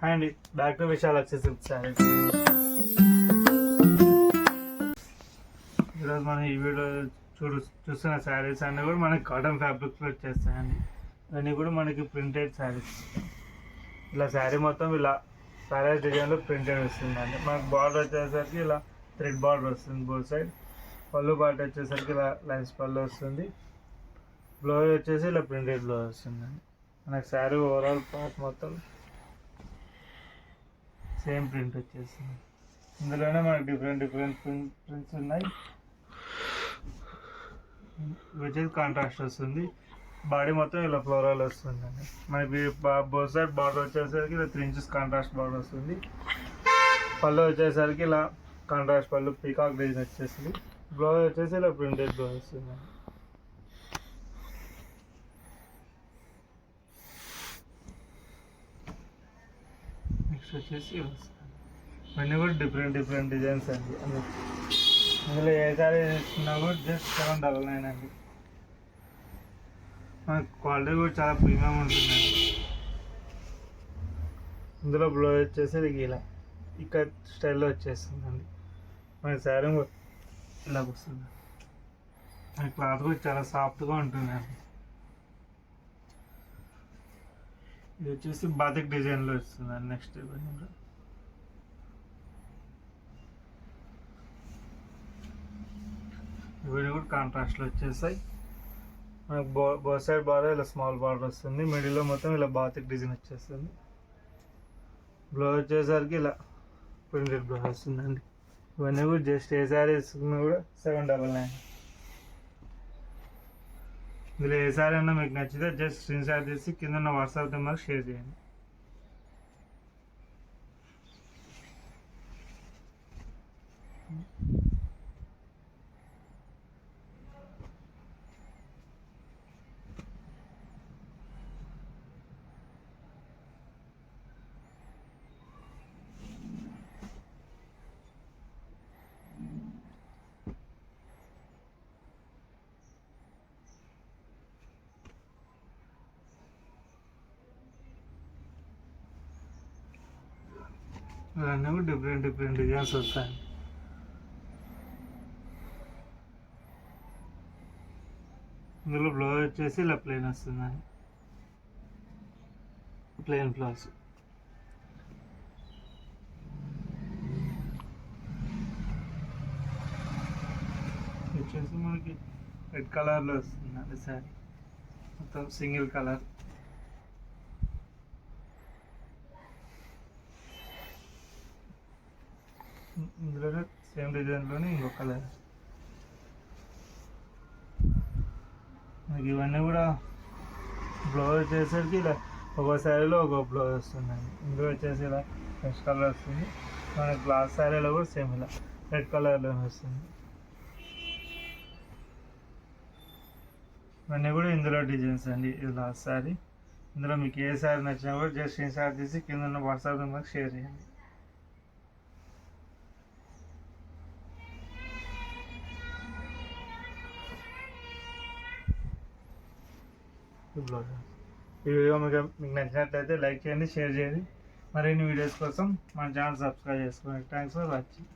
And back to Vishal silk saris. ఈరోజు మనం ఈ వీడియో చూస్తున్న శారీస్ అన్నీ కూడా మనకి కాటన్ ఫ్యాబ్రిక్స్లో వచ్చేస్తాయండి. ఇవన్నీ కూడా మనకి ప్రింటెడ్ శారీస్. ఇలా శారీ మొత్తం ఇలా ప్యాలెస్ డిజైన్లో ప్రింటెడ్ వస్తుందండి. మనకు బార్డర్ వచ్చేసరికి ఇలా థ్రెడ్ బార్డర్ వస్తుంది బోత్ సైడ్. పళ్ళు పార్ట్ వచ్చేసరికి ఇలా లైన్స్ పళ్ళు వస్తుంది. బ్లౌజ్ వచ్చేసి ఇలా ప్రింటెడ్ బ్లౌజ్ వస్తుందండి. మనకు శారీ ఓవరాల్ పార్ట్ మొత్తం సేమ్ ప్రింట్ వచ్చేస్తుంది. ఇందులోనే మనకు డిఫరెంట్ ప్రింట్స్ ఉన్నాయి. ఇవి వచ్చేసి కాంట్రాస్ట్ వస్తుంది. బాడీ మొత్తం ఇలా ఫ్లోరల్ వస్తుందండి. మనకి బోత్ సైడ్ బార్డర్ వచ్చేసరికి ఇలా 3 ఇంచెస్ కాంట్రాస్ట్ బార్డర్ వస్తుంది. పళ్ళు వచ్చేసరికి ఇలా కాంట్రాస్ట్ పళ్ళు పీకాక్ డిజైన్ వచ్చేసింది. బ్లౌజ్ వచ్చేసి ఇలా ప్రింటెడ్ బ్లౌజ్ వస్తుందండి. నెక్స్ట్ వచ్చేసి ఇవన్నీ కూడా డిఫరెంట్ డిజైన్స్ అండి. ఇందులో ఏ సారీ తీసుకున్నా కూడా జస్ట్ 799 అండి. మనకు క్వాలిటీ కూడా చాలా ప్రీమియం ఉంటుందండి. ఇందులో బ్లౌజ్ వచ్చేసి ఇలా ఇక్కడ స్టైల్లో వచ్చేస్తుందండి. మన శారీ ఇలా వస్తుంది. మన క్లాత్ కూడా చాలా సాఫ్ట్గా ఉంటుందండి. ఇది వచ్చేసి బాతిక్ డిజైన్లో వస్తుందండి. నెక్స్ట్ ఇవన్నీ కూడా కాంట్రాస్ట్లో వచ్చేసాయి. మనకు బోత్ సైడ్ బార్డర్ ఇలా స్మాల్ బార్డర్ వస్తుంది. మిడిల్లో మొత్తం ఇలా బాతిక్ డిజైన్ వచ్చేస్తుంది. బ్లౌజ్ వచ్చేసరికి ఇలా ప్రింటెడ్ బ్లౌజ్ వస్తుందండి. ఇవన్నీ కూడా జస్ట్ ఏ శారీ వేసుకున్నా కూడా 799. ఇందులో ఏ శారీ అన్నా మీకు నచ్చితే జస్ట్ స్క్రీన్ షాట్ తీసి కింద ఉన్న వాట్సాప్ నెంబర్ షేర్ చేయండి. ఇవన్నీ కూడా డిఫరెంట్ డిజైన్స్ వస్తాయి. ఇందులో బ్లౌజ్ వచ్చేసి ఇలా ప్లెయిన్ వస్తుందండి. Plain blouse. వచ్చేసి మనకి రెడ్ కలర్లో వస్తుందండి శారీ మొత్తం సింగిల్ కలర్. ఇందులోనే సేమ్ డిజైన్లోనే ఇంకో కలర్. మనకి ఇవన్నీ కూడా బ్లౌజ్ వచ్చేసరికి ఇలా ఒక శారీలో ఒక బ్లౌజ్ వస్తుందండి. ఇందులో వచ్చేసి ఇలా నెక్స్ట్ కలర్ వస్తుంది. మనకి గ్లాస్ శారీలో కూడా సేమ్ ఇలా రెడ్ కలర్లోనే వస్తుంది. ఇవన్నీ కూడా ఇందులో డిజైన్స్ అండి. ఇది లాస్ట్ శారీ. ఇందులో మీకు ఏ శారీ నచ్చినా కూడా జస్ట్ స్క్రీన్ షాట్ తీసి కింద ఉన్న వాట్సాప్ నెంబర్కి షేర్ చేయండి. ఈ వీడియో మీకు నచ్చినట్లయితే లైక్ చేయండి, షేర్ చేయండి. మరిన్ని వీడియోస్ కోసం మన ఛానల్ సబ్స్క్రైబ్ చేసుకోండి. Thanks for watching.